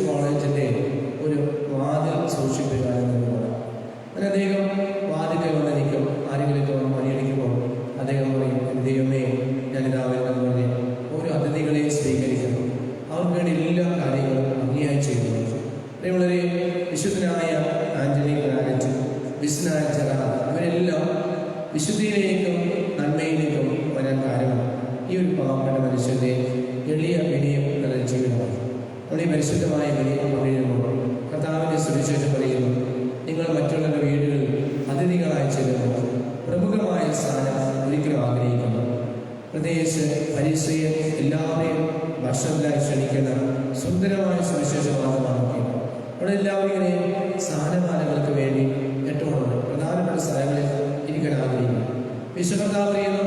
കോളേജിൻ്റെ ഒരു വാതിൽ സൂക്ഷിപ്പിക്കാനെന്ന് ആന്റണി ഗ്രാനറ്റ്, വിസ്നായ ജെറാർഡ്, ഇവരെല്ലാം വിശുദ്ധിയിലേക്കും നന്മയിലേക്കും വരാൻ കാരണം ഈ ഒരു പാവപ്പെട്ട മനുഷ്യൻ്റെ എളിയ വിനയം നിറഞ്ഞ ജീവിതമാണ്. നമ്മുടെ ഈ പരിശുദ്ധമായ വിനയം പറയുമ്പോൾ കർത്താവിൻ്റെ സുവിശേഷം പറയുന്നു, നിങ്ങൾ മറ്റുള്ളവരുടെ വീടുകളിൽ അതിഥികളായി ചെല്ലുമ്പോൾ പ്രമുഖമായ സ്ഥാനം ഒരിക്കലും ആഗ്രഹിക്കുന്നു. പ്രത്യേകിച്ച് പരീക്ഷയെ എല്ലാവരെയും വർഷത്തിലായി ക്ഷണിക്കുന്ന സുന്ദരമായ സുവിശേഷമാർഗമാണ്. അവിടെ എല്ലാവരും ഇങ്ങനെ സ്ഥാനമാനങ്ങൾക്ക് വേണ്ടി ഏറ്റവും പ്രധാനപ്പെട്ട സ്ഥലങ്ങളിൽ ഇരിക്കാൻ ആഗ്രഹിക്കുന്നു. വിശ്വകർത്താവ് പറയുന്നു,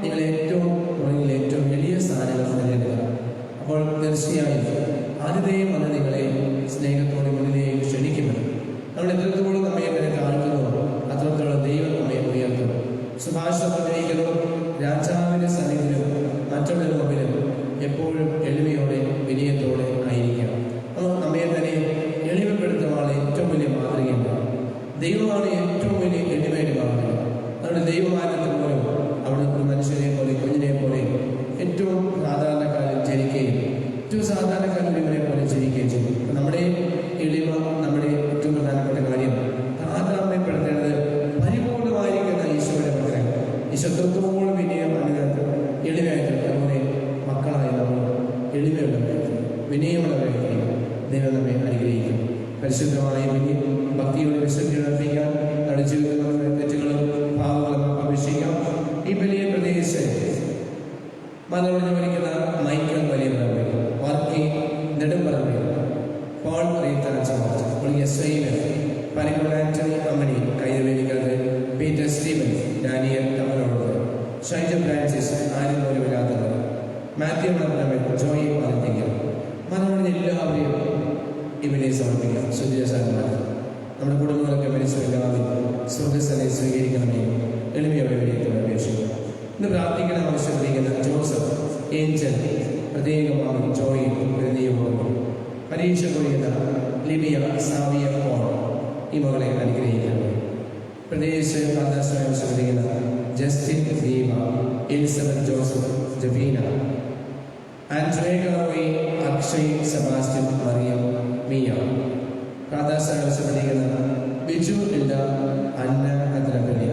നിങ്ങൾ ഏറ്റവും മുന്നിൽ ഏറ്റവും വലിയ സ്ഥാനങ്ങൾ തിരഞ്ഞെടുക്കുക. അപ്പോൾ തീർച്ചയായും ആദ്യത്തെയും വന്ന് നിങ്ങളെ സ്നേഹത്തോടെ മുന്നിലേക്ക് ക്ഷണിക്കുന്നത്. നമ്മൾ എത്രത്തോളം നമ്മെ തന്നെ കാണിക്കുന്നു അത്രത്തോളം ദൈവം നമ്മെ ഉയർത്തുന്നു. സുഭാഷിതം പറഞ്ഞിരിക്കുന്നു, രാജാവിൻ്റെ സന്നിധിയിലും മറ്റുള്ളവരുടെ മുമ്പിലും എപ്പോഴും എളിമയോടെ വിനയത്തോടെ ആയിരിക്കണം. അപ്പോൾ നമ്മെ തന്നെ എളിമപ്പെടുത്തുവാനുള്ള ഏറ്റവും വലിയ മാതൃകയുണ്ട്. ദൈവമാണ് ഏറ്റവും വലിയ എളിമയുടെ മാതൃക. അതുകൊണ്ട് ദൈവമാനത്തിൽ പോലും അവിടെ ഒരു മനുഷ്യനെ പോലെ കുഞ്ഞിനെ പോലെ ഏറ്റവും സാധാരണക്കാരിൽ ജനിക്കുകയും ഏറ്റവും സാധാരണക്കാരിൽ ഇവരെ പോലെ ജനിക്കുകയും ചെയ്യും. അപ്പം നമ്മുടെ എളിമ നമ്മുടെ ഏറ്റവും പ്രധാനപ്പെട്ട കാര്യം താതാത്മ്യപ്പെടുത്തേണ്ടത് പരിപൂർണമായിരിക്കുന്ന ഈശോയുടെ മക്കളെ ഈശോത്തോളം വിനയം അനുഗ്രഹം എളിമയായിട്ട് നമ്മുടെ മക്കളായി നമ്മൾ എളിമയുള്ളവരായിരിക്കും, വിനയമുള്ളവരായിരിക്കും. ദൈവം നമ്മെ അനുഗ്രഹിക്കും. പരിശുദ്ധമായ വിനയം ഭക്തിയോടെ വിശുദ്ധി നടത്തിക്കാൻ നമ്മുടെ ജീവിതത്തിലുള്ള തെറ്റുകളും ഭാവങ്ങളും അപേക്ഷിക്കാം. ഈ വലിയ പ്രദേശത്ത് മലയാളം വിളിക്കുന്ന Michael Valiya Parambil, Varkey Nedumparambil, Paul Panikode Antony Ammini, Kaithavelikkal Peter Steven, Daniel Thamalode, Shaija Francis, ആര്യനൂരില്ലാത്തവർ, മാത്യു മർണമൻ, ജോയി പാലത്തിക്കൽ, മലയാളം എല്ലാവരെയും ഇവിടെ സമർപ്പിക്കാം. സുജയസാരന്മാർ നമ്മുടെ കുടുംബങ്ങളൊക്കെ മരിച്ചെല്ലാവരും സ്വർഗസ്ഥനെ സ്വീകരിക്കണമേ എളിമയോടെ വിനയത്തോടെ അപേക്ഷിക്കുക. ഇന്ന് പ്രാർത്ഥിക്കണം ആവശ്യപ്പെട്ടിരിക്കുന്ന ജോസഫ്, ഏഞ്ചൽ, പ്രത്യേകമായി ജോയി പ്രതിനിധിയോടും പരീക്ഷ കൊള്ളുന്ന ലിബിയ, സാവിയ, പോൾ ഈ മകളെ അനുഗ്രഹിക്കണം. പ്രത്യേകിച്ച് ആവശ്യപ്പെട്ടിരിക്കുന്ന Justin, Deepa, Elizabeth, Joseph, Jabeena, ആൻഡ്രേഗോയി, അക്ഷയ്, സെബാസ്റ്റ്യൻ, മറിയം, മിയ. ആവശ്യപ്പെട്ടിരിക്കുന്ന ബിജു, ഇല്ല, അന്ന, അദ്രബലിയ,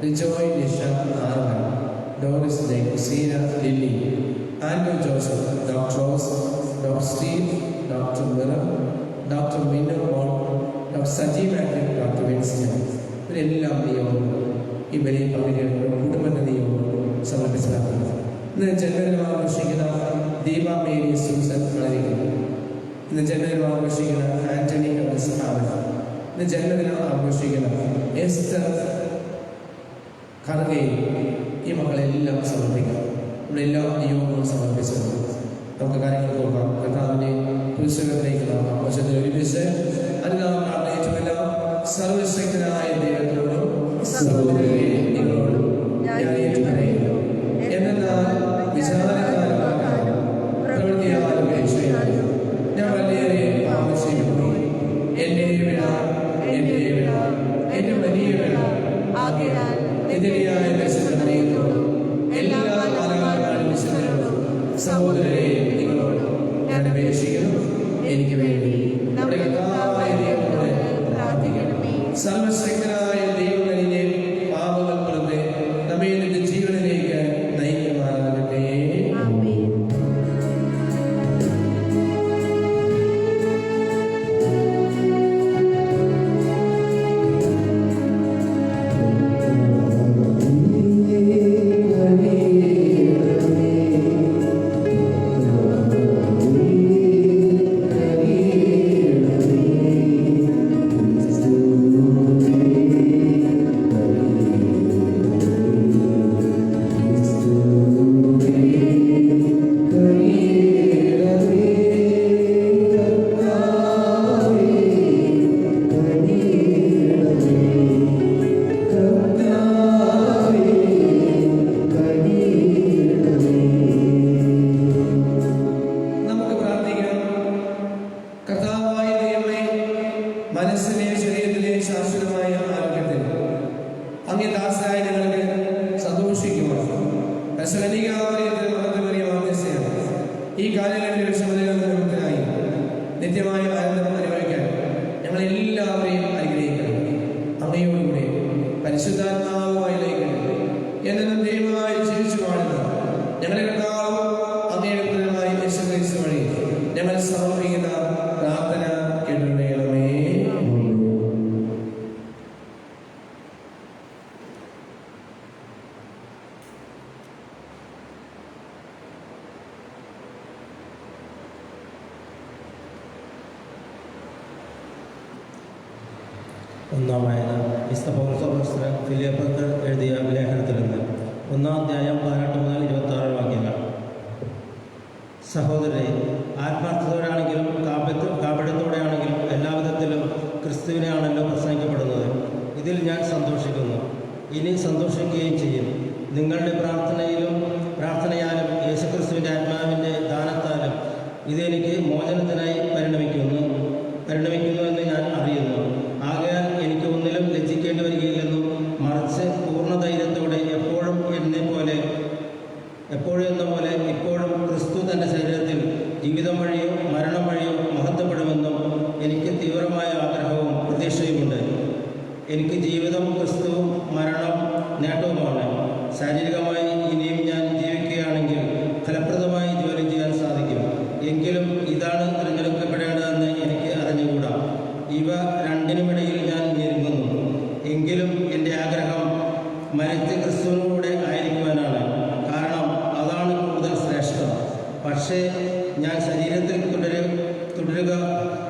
Rijoy, Nisha, Arvan, Doris, Jake, Seena, Lily, Andrew Joseph, doctor Rose, doctor Steve, doctor Miriam, doctor Minnu Paul, doctor Sajeev actor, doctor Winston. ഇവരെല്ലാം നിയമവും ഈ വലിയ പങ്കുചേരുന്ന കുടുംബത്തെ നിയമവും സമർപ്പിച്ചതാണ്. ഇന്ന് ജന്മദിനം ആഘോഷിക്കുന്ന ദീപ മേരി സൂസൻ വളരെക്കുന്നു. ഇന്ന് ജന്മദിനം ആഘോഷിക്കുന്ന ആന്റണി സ്ഥാപന, ഇന്ന് ജന്മദിനം ആഘോഷിക്കുന്ന എസ്റ്റർ ഖർഗയിൽ ഈ മക്കളെല്ലാം സമർപ്പിക്കാം. നമ്മളെല്ലാ നിയമങ്ങളും സമർപ്പിച്ചത് നമുക്ക് കാര്യങ്ങൾ നോക്കാം. കർത്താവിൻ്റെ പുസ്തകത്തിലേക്ക് നാം ആഘോഷത്തിൽ ഒരുമിച്ച് അതിനാം പ്രാർത്ഥിച്ചുമല്ല. സർവശക്തനായ ദൈവത്തോടും നിങ്ങളോടും ഞാൻ ഏറ്റുപറയുന്നു. എന്നാൽ വിചാരത്താലും പ്രവൃത്തിയാലും അപേക്ഷയാലും ഞാൻ വളരെയേറെ പാപം ചെയ്തുപോയി. എൻ്റെ വിട എൻ്റെ വലിയ വിട ആകയാൽ എതിരെയായ വിശുദ്ധനോടും എല്ലാ മാലാഖമാരോടും വിശുദ്ധരോടും സഹോദരരെ നിങ്ങളോടും ഞാൻ അപേക്ഷിക്കുന്നു. എനിക്ക് വേണ്ടി നമ്മുടെ കർത്താവായ ദൈവത്തോട് പ്രാർത്ഥിക്കണമേ. സർവശക്തനായ ദൈവത്തിൻ്റെ പാപങ്ങൾ പുറത്തെ നമ്മെ നിന്റെ ജീവനിലേക്ക് നയിക്കുമാറാകട്ടെ. മനസ്സിനെ ശരീരത്തിലെ ശാശ്വതമായ ആരോഗ്യത്തിൽ അങ്ങേ ദാസരായ ഞങ്ങൾക്ക് സന്തോഷിക്കുവാൻ ഈ കാലയളവിലെ വിഷമതകൾ നിമിത്തമായി നിത്യമായ ആനന്ദം അനുഭവിക്കാൻ ഞങ്ങളെല്ലാവരെയും അനുഗ്രഹിക്കും. ഒന്നാം വായന വിശുദ്ധ പൗലോസ് ഫിലിപ്പിയർക്ക് എഴുതിയ ലേഖനത്തിൽ നിന്ന് 1-ാം അധ്യായം 18 മുതൽ 26 വാക്യങ്ങൾ. സഹോദരരെ, ആത്മാർത്ഥതയോടെയാണെങ്കിലും കാപട്യത്തോടെയാണെങ്കിലും എല്ലാവിധത്തിലും ക്രിസ്തുവിനെയാണല്ലോ പ്രസംഗിക്കപ്പെടുന്നത്. ഇതിൽ ഞാൻ സന്തോഷിക്കുന്നു, ഇനി സന്തോഷിക്കുകയും ചെയ്യും. നിങ്ങളുടെ പ്രാർത്ഥനയാലും യേശുക്രിസ്തുവിൻ്റെ ആത്മാവിൻ്റെ ദാനത്താലും ഇതെനിക്ക് മോചനത്തിനായി പരിണമിക്കുന്നു എന്ന് ഞാൻ അറിയുന്നു. ആകയാൽ എനിക്ക് ഒന്നിലും ലജ്ജിക്കേണ്ടി വരികയില്ലെന്നും മറിച്ച് പൂർണ്ണധൈര്യത്തോടെ എപ്പോഴും എന്ന പോലെ ഇപ്പോഴും ക്രിസ്തു തൻ്റെ ശരീരത്തിൽ ജീവിതം വഴിയോ മരണം വഴിയോ മഹത്വപ്പെടുമെന്നും എനിക്ക് തീവ്രമായ ആഗ്രഹവും പ്രതീക്ഷയുമുണ്ട്. എനിക്ക് ജീവിതം ക്രിസ്തുവും മരണം നേട്ടവുമാണ്. ശാരീരികമായി ഇനിയും ഞാൻ ജീവിക്കുകയാണെങ്കിൽ ഫലപ്രദമായി ജോലി ചെയ്യാൻ സാധിക്കും. എങ്കിലും ഇതാണ് തിരഞ്ഞെടുക്കപ്പെടേണ്ടതെന്ന് എനിക്ക് അറിഞ്ഞുകൂടാ. ഇവ രണ്ടിനുമിടയിൽ ഞാൻ ഞെരുങ്ങുന്നു. എങ്കിലും എൻ്റെ ആഗ്രഹം മരിച്ച് ക്രിസ്തുവിനൂടെ ആയിരിക്കുവാനാണ്. കാരണം അതാണ് കൂടുതൽ ശ്രേഷ്ഠം. പക്ഷേ ഞാൻ ശരീരത്തിൽ തുടരുക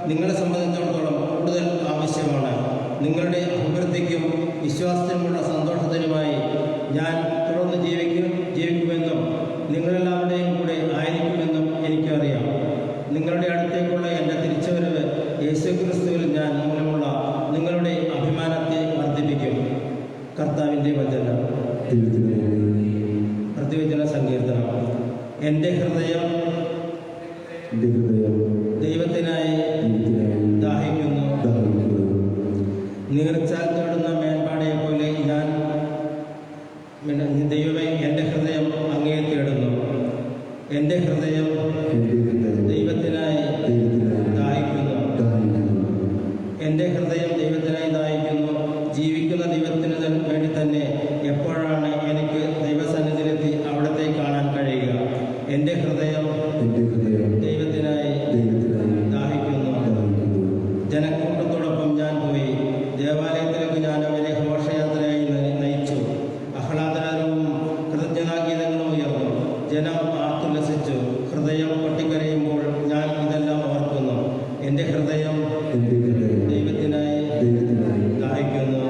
നിങ്ങളെ സംബന്ധിച്ചിടത്തോളം കൂടുതൽ ആവശ്യമാണ്. നിങ്ങളുടെ അഭിവൃദ്ധിക്കും വിശ്വാസത്തിനുമുള്ള സന്തോഷത്തിനുമായി ഞാൻ തുടർന്ന് ജീവിക്കുമെന്നും നിങ്ങളെല്ലാവരുടെയും കൂടെ ആയിരിക്കുമെന്നും എനിക്കറിയാം. നിങ്ങളുടെ അടുത്തേക്കുള്ള എൻ്റെ തിരിച്ചുവരവ് യേശുക്രിസ്തുവിൽ ഞാൻ മൂലമുള്ള നിങ്ങളുടെ അഭിമാനത്തെ വർദ്ധിപ്പിക്കും. കർത്താവിൻ്റെ വചനം. പ്രതിവചന സങ്കീർത്തനം. എൻ്റെ ഹൃദയം ദൈവത്തിനായി ദാഹിക്കുന്നു. നീർച്ചാൽ തേടുന്ന മേൽപ്പാടയെ പോലെ ദൈവമേ, എൻ്റെ ഹൃദയം അങ്ങയെ തേടുന്നു. എൻ്റെ ഹൃദയം ദൈവത്തിനായി ദാഹിക്കുന്നു. എൻ്റെ ഹൃദയം ദൈവത്തിനായി ദാഹിക്കുന്നു. ജീവിക്കുന്ന ദൈവത്തിന് വേണ്ടി തന്നെ എപ്പോഴാണ് എനിക്ക് ദൈവസന്നിധിയിലെത്തി അവിടത്തെ കാണാൻ കഴിയുക? എൻ്റെ ഹൃദയം ദൈവത്തിനായി ദാഹിക്കുന്നു. ജനക്കൂട്ടത്തോടൊപ്പം ഞാൻ പോയി. ദേവാലയത്തിലേക്ക് ഞാൻ അവരെ ഘോഷയാത്രയായി നയിച്ചു. ആഹ്ലാദനവും കൃതജ്ഞതാഗീതങ്ങളും ഉയർന്നു. ജനം ആർത്തുല്ലസിച്ചു. ഹൃദയം പൊട്ടിക്കരയുമ്പോൾ ഞാൻ ഇതെല്ലാം ഓർക്കുന്നു. എൻ്റെ ഹൃദയം ദൈവത്തിനായി ദാഹിക്കുന്നു.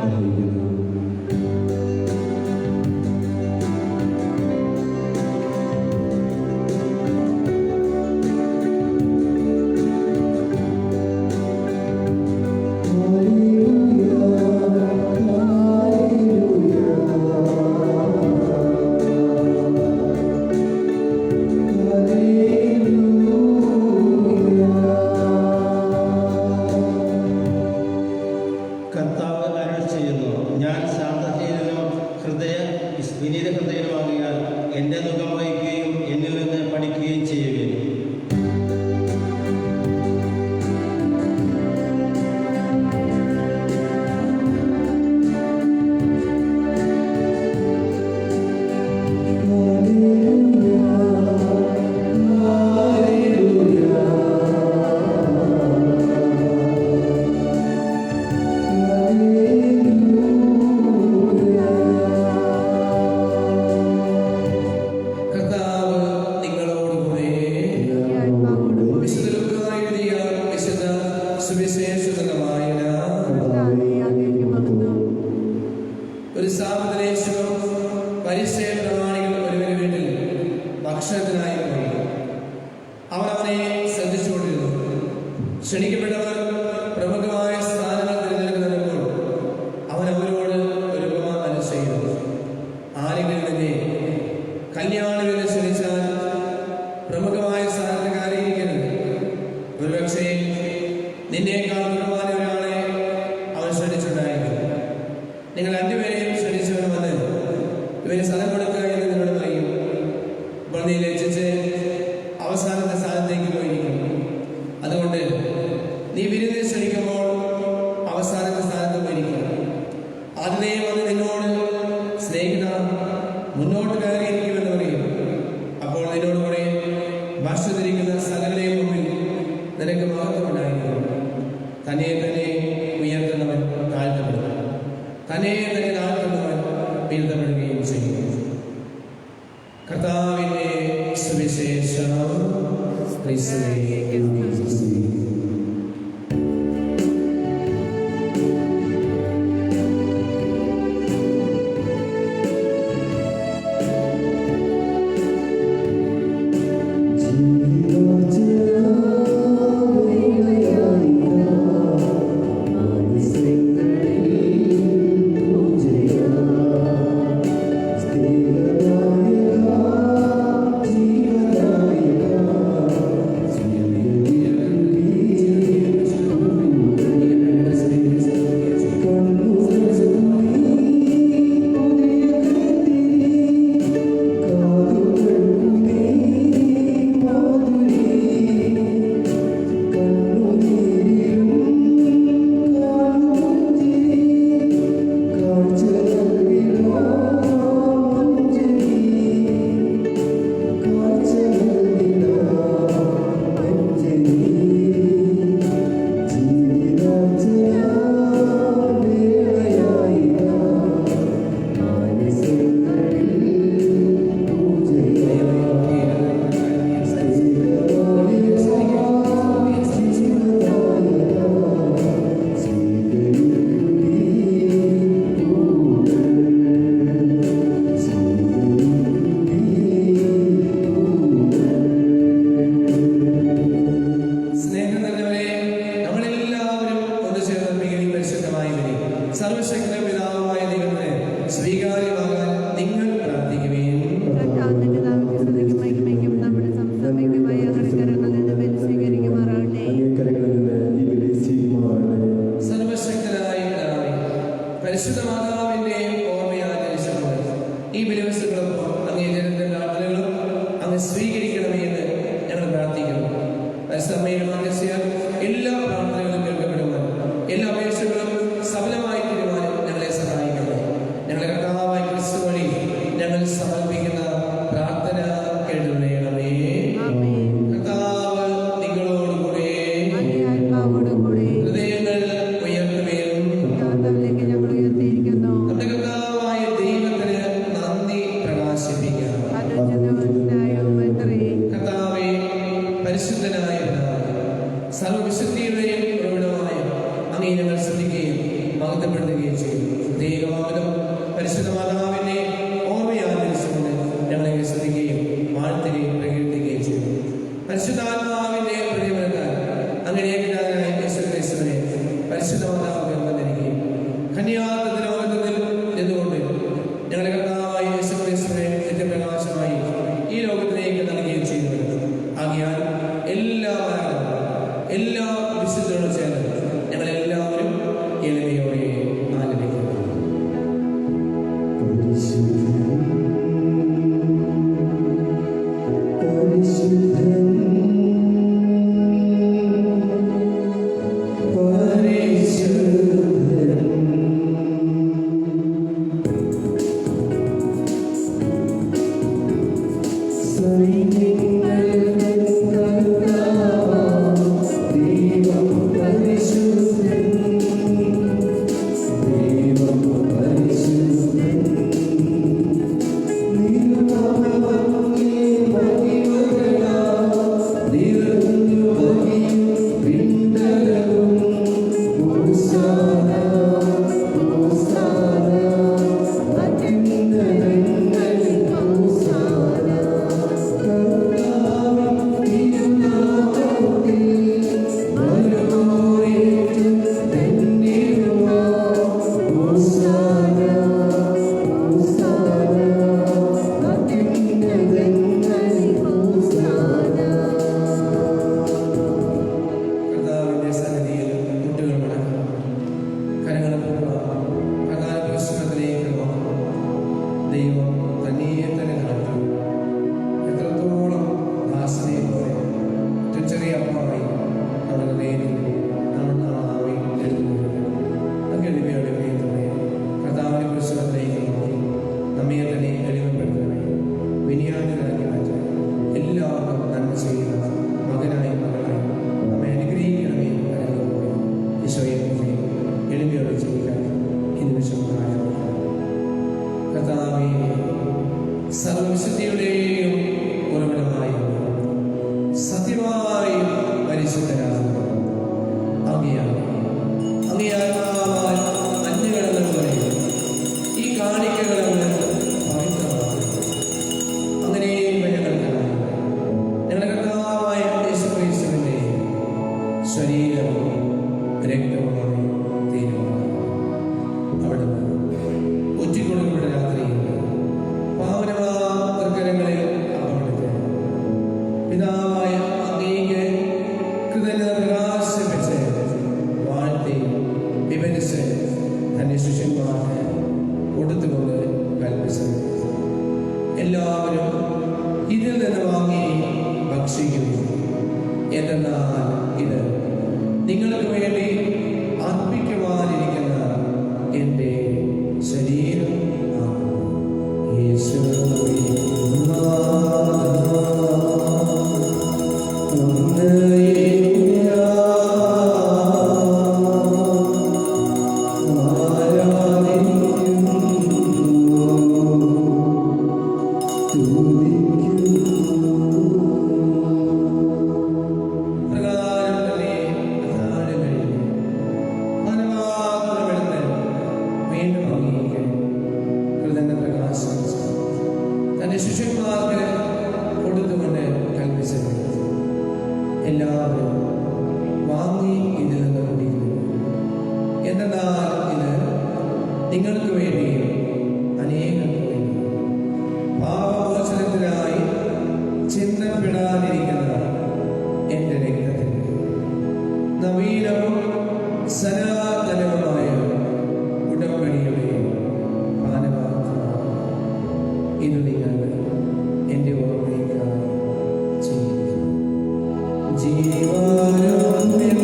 വിനീത ഹൃദയമാകിയാൽ എൻ്റെ മുഖം വഹിക്കുകയും എന്നിൽ നിന്ന് പഠിക്കുകയും ചെയ്യുകയും. ഒരു സാമൂഹ്യദേശവും പരിസര പ്രമാണികൾ ഒരുവന് വീട്ടിൽ ഭക്ഷണത്തിനായി പോയി. അവർ അവനെ ശ്രദ്ധിച്ചുകൊണ്ടിരുന്നു. ക്ഷണിക്കപ്പെട്ടവർ പ്രമുഖമായ സ്ഥാനങ്ങൾ തിരഞ്ഞെടുക്കുന്നപ്പോൾ അവൻ അവരോട് ഒരു ഉപമാനം ചെയ്തു. ആരെങ്കിലും തന്നെ കല്യാണവിനെ ക്ഷണിച്ചാൽ പ്രമുഖമായ സ്ഥാനത്ത് കയറിയിരിക്കരുത്. ഒരുപക്ഷേ നിന്നേക്കാൾ പ്രമുഖമായ ഒരാളെ അവൻ ക്ഷണിച്ചുണ്ടായിരിക്കും. നിങ്ങൾ രണ്ടുപേരെയും ക്ഷണിച്ചവന് വന്ന് ഇവന് സ്ഥലം കൊടുക്കുക എന്ന് നിന്നോട് പറയും. അപ്പോൾ നീ ലജ്ജിച്ച് അവസാനത്തെ സ്ഥാനത്തേക്ക് പോയിരിക്കും. അതുകൊണ്ട് നീ വിരുന്നിൽ ക്ഷണിക്കുമ്പോൾ അവസാനത്തെ സ്ഥാനത്ത് പോയിരിക്കും. അതിനെ വന്ന് നിന്നോട് സ്നേഹിത മുന്നോട്ട് കയറിയിരിക്കുമെന്ന് പറയും. അപ്പോൾ നിന്നോട് കൂടെ ഭക്ഷ്യത്തിരിക്കുന്ന സകലരെയും മുമ്പിൽ നിനക്ക് മഹത്വമുണ്ടായിരിക്കും. തന്നെ തന്നെ ഉയർത്തുന്നവൻ താഴ്ത്തപ്പെടും, തന്നെ തന്നെ താഴ്ത്തുന്നവൻ വീഴ്ത്തപ്പെടുകയും ചെയ്യും. കർത്താവിന്റെ സുവിശേഷം. സർവശക്ത പിതാവായ ദൈവത്തെ സ്വീകാര്യമാകാൻ നിങ്ങൾ പ്രാർത്ഥിക്കുകയും സർവശക്തനായ പിതാവേ, പരിശുദ്ധ മാതാവിന്റെ ഓർമ്മയാചരിച്ചുകൊണ്ട് ഈ ബലിവസ്തുക്കളൊപ്പം അങ്ങേ ജനത്തിന്റെ പ്രാർത്ഥനകളും അങ്ങ് സ്വീകരിക്കണമേ എന്ന് ഞങ്ങൾ പ്രാർത്ഥിക്കുന്നു. പരിശുദ്ധമ്മയുടെ മാധ്യസ്ഥയാൽ എല്ലാ പ്രാർത്ഥനകളും കേൾക്കപ്പെടുവാൻ, എല്ലാ അപേക്ഷകളും സഫലമായി തീരുവാനും ഞങ്ങളെ സഹായിക്കണം. ഞങ്ങളെ കർത്താവായ ക്രിസ്തു വഴി ഞങ്ങൾ സമർപ്പിക്കുന്ന പ്രാർത്ഥന കേട്ടുകൊള്ളണമേ. കർത്താവ് നിങ്ങളോടുകൂടെ, ഹൃദയങ്ങൾ ഉയർത്തുകയും നമ്മുടെ കർത്താവായ ദൈവത്തിന് നന്ദി പ്രകാശിപ്പിക്കാം. കർത്താവേ, പരിശുദ്ധനായ പിതാവേ, സർവവിശുദ്ധിയുടെയും പ്രകടമായ അങ്ങേ ഞങ്ങൾ ശ്രദ്ധിക്കുകയും മഹത്വപ്പെടുത്തുകയും ചെയ്യും. ദൈവമാവനും പരിശുദ്ധ മാതാവിനെ ഓർമ്മയാചരിച്ചുകൊണ്ട് ഞങ്ങളെ ശ്രദ്ധിക്കുകയും വാഴ്ത്തുകയും പ്രകീർത്തിക്കുകയും ചെയ്യും. പരിശുദ്ധാത്മാവിന്റെ പ്രതിഫലത്താൽ അങ്ങനെ ഏകജാതനായ യേശുക്രിസ്തുവിനെ പരിശുദ്ധ മാതാവ് വന്നിരിക്കുകയും കന്യാത്വ ലോകത്തിൽ നിന്നുകൊണ്ട് ഞങ്ങളുടെ കർത്താവായ യേശുക്രിസ്തുവിനെ നിത്യപ്രകാശമായി ഈ ലോകത്തിലേക്ക് നൽകുകയും ചെയ്യുന്നു. ആകയാൽ എല്ലാ വിശുദ്ധരോടും ചേർന്ന് ഞങ്ങളെല്ലാവരും എളിമയോടെ ആലപിക്കുന്നു. സർവവിശുദ്ധിയുടെയും ഉറവിടമായ സത്യമായി പരിശുദ്ധരാകുന്നു. അങ്ങയാൽ അന്യകടങ്ങൾ പോലെ ഈ കാണിക്കകൾ പവിത്രമാകുന്നു. അങ്ങനെ ഞങ്ങളുടെ കർത്താവായ യേശുക്രിസ്തുവിന്റെ ശരീരവും രക്തവുമായി തീരുമാനം. അവിടുന്ന് ഉച്ചക്കൊടുക്കുന്ന രാത്രിയിൽ പാവനമാർക്കരങ്ങളിൽ അപകടത്തിൽ പിതാവായ അങ്ങേക്ക് കൃതജ്ഞത പ്രകാശിപ്പിച്ച് വാഴ്ത്തി വിവരിച്ച് തന്റെ ശിഷ്യന്മാർക്ക് കൊടുത്തുകൊണ്ട് കൽപ്പിച്ചത്. എല്ലാവരും ഇതിൽ നിന്ന് വാങ്ങി ഭക്ഷിക്കുന്നു. എന്തെന്നാൽ ഇത് നിങ്ങൾക്ക് വേണ്ടി അർപ്പിക്കുവാനിരിക്കുന്ന എൻ്റെ ശരീരം നിങ്ങൾക്ക് വേണ്ടിയും അനേകർക്ക് വേണ്ടി പാപമോചനത്തിനായി ചിന്തപ്പെടാതിരിക്കുന്ന എൻ്റെ രക്തത്തിൽ നവീനവും സനാതനവുമായ ഉടമ്പടിയുടെ പാനപാത്രമാണ്. ഇത് നിങ്ങൾ എൻ്റെ ഓർമ്മയ്ക്കായി ചെയ്യുക. ജീവാരോഗ്യം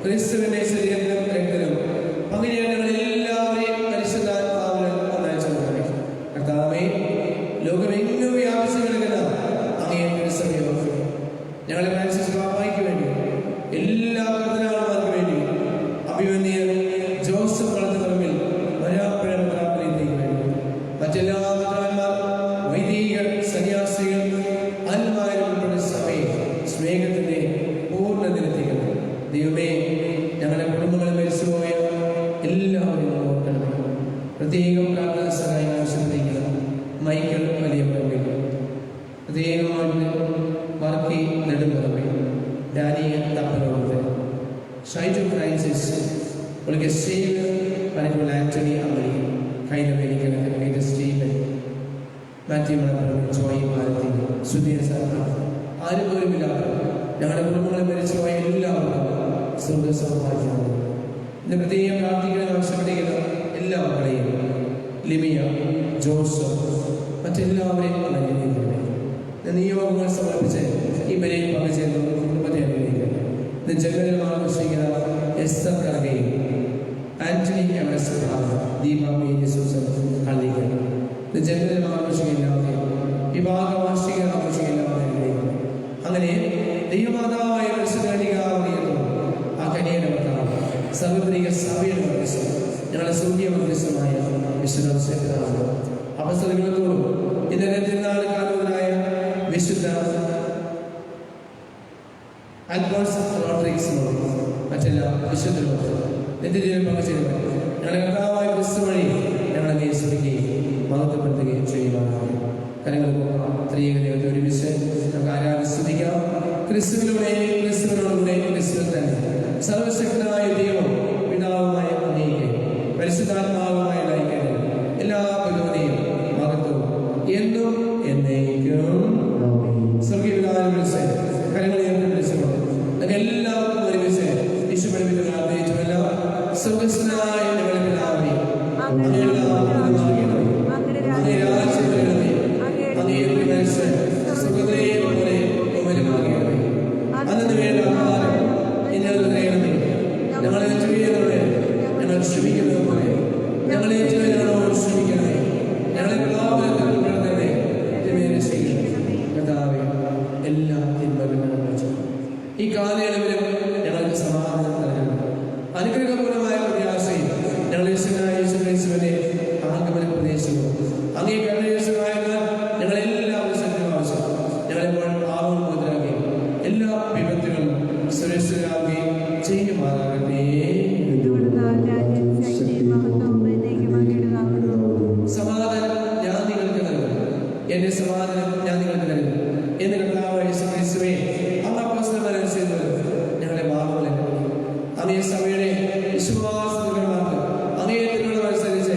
ക്രിസ്തുവിന്റെ ശരീരത്തിലും രക്തത്തിലും പങ്കിടുന്ന ഞങ്ങളെല്ലാവരെയും പരിശുദ്ധാത്മാവിൽ ഒന്നായി ചേർക്കണമേ. കർത്താവേ, ലോകമെങ്ങും വ്യാപിച്ചു കിടക്കുന്ന അങ്ങയെ തിരുസഭയെ ഓർക്കുക. ഞങ്ങളെ ഫ്രാൻസിസ് പാപ്പായ്ക്ക് വേണ്ടി, എല്ലാ കർദിനാൾമാർക്ക് വേണ്ടി, അഭിമന്യ ജോസഫ് വളർത്തുപറമ്പിൽ വരാപ്പുഴയിലേക്ക് വേണ്ടി, മറ്റെല്ലാ കർദിനാൾമാർ, വൈദികർ, സന്യാസികൾ, ആത്മാരും ഉൾപ്പെടുന്ന സഭയെ സ്നേഹത്തിന്റെ പൂർണ്ണതയിലെത്തിക്കണം. ദൈവമേ, ഞങ്ങളുടെ കുടുംബങ്ങളെ മരിച്ചുപോയ എല്ലാവരും ഓർക്കണമേ. പ്രത്യേകം പ്രാർത്ഥന സഹായം ആവശ്യപ്പെട്ടിരിക്കണം. മൈക്കൽ വലിയ പറമ്പിൽ, പ്രത്യേകമായിട്ട് വർക്കി നെടുമ്പറമ്പിൽ, ഡാനിയൽ തപ്പലോട്, ഷൈജു ഫ്രാൻസിസ്, പുള്ളിക്ക് സ്റ്റീവൻ പനക്കുള്ള ആന്റണി അമ്മണി, കൈനമേരിക്കുന്നത് പീറ്റർ സ്റ്റീവൻ, മാത്യു മണപ്പുറം, ജോയി ഭാരതി, സുധീർ സർക്കാർ, ആരും പോലുമില്ലാത്ത ഞങ്ങളുടെ കുടുംബങ്ങളെ മരിച്ചുപോയ എല്ലാവർക്കും സ്വർഗസൗഭാഗ്യമാണ്. ഇന്ന് പ്രത്യേകം പ്രാർത്ഥിക്കാൻ ആവശ്യപ്പെട്ടിരിക്കുന്ന എല്ലാ മക്കളെയും, ലിമിയ, ജോസഫ്, മറ്റെല്ലാവരെയും അനുഗ്രഹിക്കണമേ. നിയോഗങ്ങൾ സമർപ്പിച്ച് ഈ ബലിയിൽ പങ്കുചേർന്ന കുടുംബത്തെ അനുഗ്രഹിക്കണമേ. ഇന്ന് ജന്മദിനം ആഘോഷിക്കുന്ന എസ്തർ കർഗയും ആന്റണി എമസ് ദീപ കളിക്കണം. ഇന്ന് ജന്മദിനം ആഘോഷിക്കുന്നവരെയും വിവാഹ വാർഷിക ആഘോഷിക്കുന്നവരെ അനുഗ്രഹിക്കണം. അങ്ങനെ ദൈവമാതാവായ ആ കനിയുടെ ഭർത്താവ് സർവ്വത്രിക സഭയുടെ മധ്യസ്ഥം, ഞങ്ങളുടെ സൂര്യ മധ്യസ്ഥമായ വിശുദ്ധ അപസ്തലത്തോടും ഇന്നലെ തിരുനാൾ കാലത്തിനായ വിശുദ്ധ അൽഫോൺസ് റോഡ്രിഗ്സിനോടും മറ്റെല്ലാ വിശുദ്ധരോടും നിത്യജീവൻ പങ്കുചേരുക. ഞങ്ങളുടെ കർത്താവായ ക്രിസ്തു വഴി ഞങ്ങളെ നേസിക്കുകയും മഹത്വപ്പെടുത്തുകയും ചെയ്യുവാനാണ്. കരങ്ങൾ ത്രിയേക ദൈവത്തെ ഒരുമിച്ച് നമുക്ക് ആരാധിക്കാം. ക്രിസ്തുവിലൂടെ, ക്രിസ്തുവിനോടുകൂടെ, ക്രിസ്തുവിൽ തന്നെ സർവശക്തനായ ദൈവം പിതാവുമായ അങ്ങേക്ക് പരിശുദ്ധാത്മാവുമായ ലൈക്യനും എല്ലാ പുരോഗതിയും മഹത്വവും എന്നും എന്നേക്കും. സ്വർഗീയപിതാവിനെ വിളിച്ച് കരങ്ങളെ വിളിച്ചുകൊണ്ട് നമുക്ക് എല്ലാവർക്കും ഒരുമിച്ച് വിശുദ്ധ പ്രാർത്ഥിച്ചുമല്ല. സ്വർഗസ്ഥനായ ഞങ്ങളുടെ പിതാവേ, ഈ കാലയളവിലും ഞങ്ങൾക്ക് സമാധാനം നൽകണം. അനുഗ്രഹപൂർണമായ പ്രത്യാശയും ഞങ്ങൾ യേശുക്രിസ്തുവിന്റെ ആഗമന പ്രദേശവും അങ്ങേ കരുണയേശുവായതിനാൽ ഞങ്ങളെല്ലാവരും സത്യമാവശ്യം ഞങ്ങളെപ്പോൾ പാവം മുതലാക്കി എല്ലാ വിപത്തുകളും സുരക്ഷിതരാകുകയും ചെയ്യുമാറാകട്ടെ. സമാധാനം ഞാൻ നിങ്ങൾക്ക് നൽകും, എന്റെ സമാധാനം ഞാൻ നിങ്ങൾക്ക് നൽകും എന്ന് കർത്താവായ യേശുക്രിസ്തുവേ അങ്ങ് അപ്പോസ്തലന്മാരനുസരിച്ച് ഞങ്ങളുടെ പാപങ്ങളെ അങ്ങേ സഭയുടെ വിശ്വാസമാർക്ക് അങ്ങേ അനുസരിച്ച്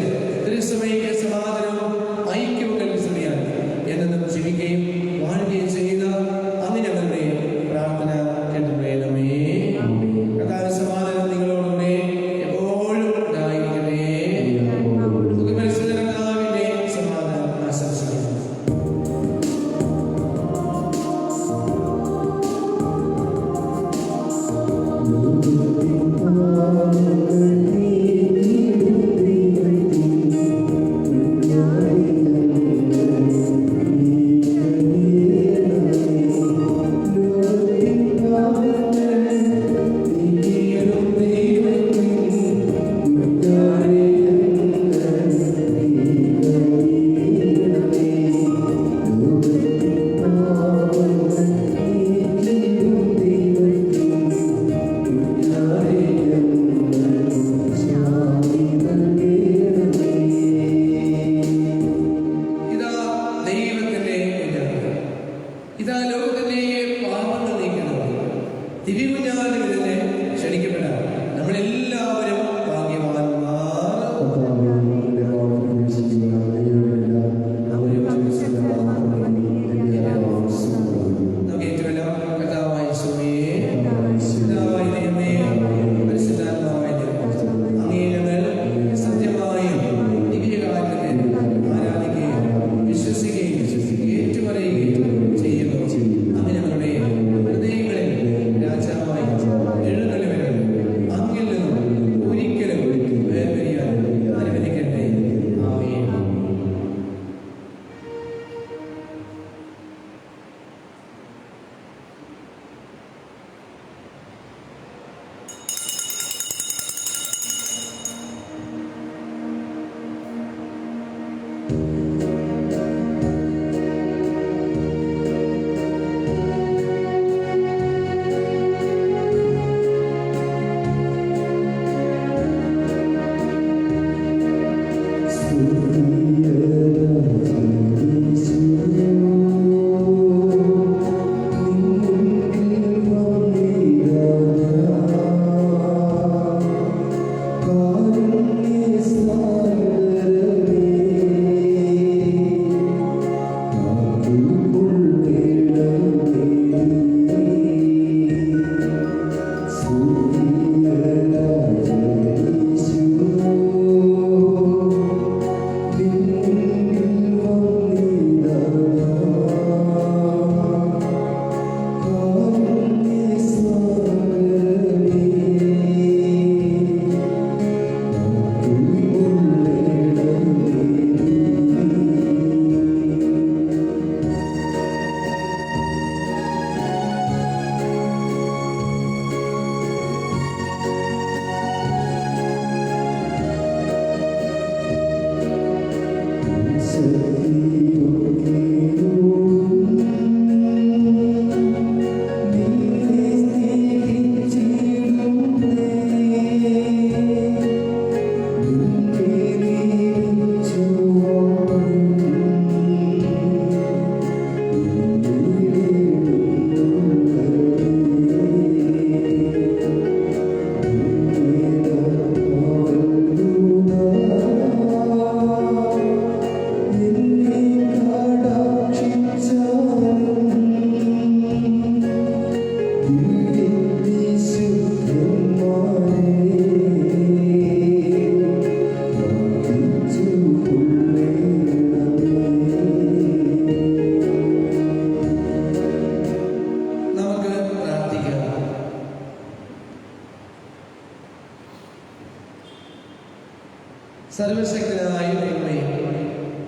സർവശക്തനായ ദൈവമേ,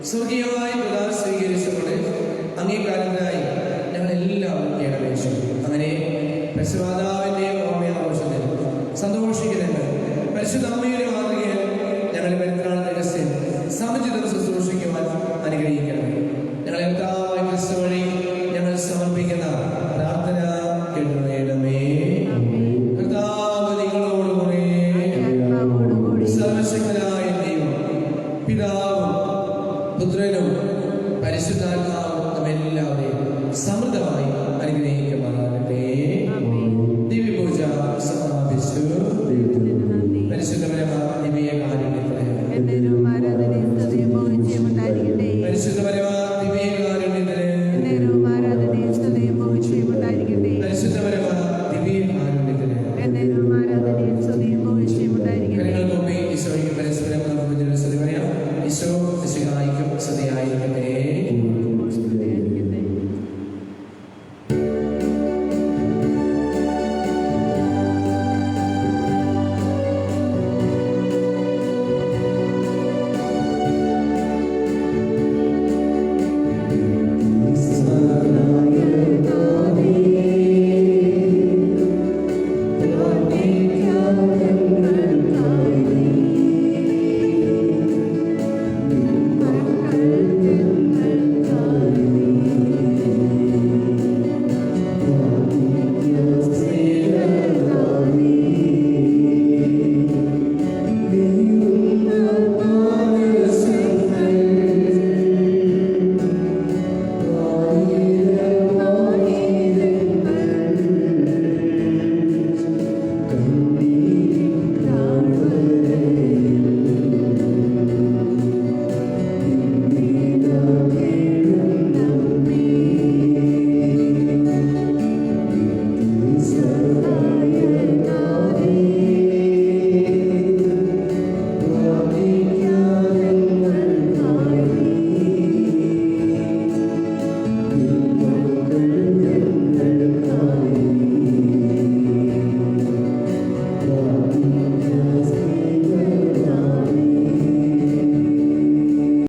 സ്വർഗീയമായ പിതാവ് സ്വീകരിച്ചുകൊണ്ട് അംഗീകാരത്തിനായി ഞങ്ങളെല്ലാം ഏകദേശം അങ്ങനെ പരിശുദ്ധാവിൻ്റെയും ഓർമ്മയാഘോഷത്തിൽ സന്തോഷിക്കുന്നുണ്ട്. പരിശുദ്ധ അമ്മയുടെ മാതൃകയിൽ ഞങ്ങൾ പെരുന്നാൾ രഹസ്യം സമുചിതം ശുശ്രൂഷിക്കുവാൻ അനുഗ്രഹിക്കണം. ഞങ്ങളെ കർത്താവായ ക്രിസ്തു വഴി ഞങ്ങൾ സമർപ്പിക്കുന്ന പ്രാർത്ഥന കേട്ടുവേണമേ. കർത്താവ് നിങ്ങളോടുകൂടെ. സർവശക്തനായ ദൈവം പിതാവും പുത്രനും പരിശുദ്ധാത്മാവും നമ്മെല്ലാവരെയും സമൃദ്ധമായി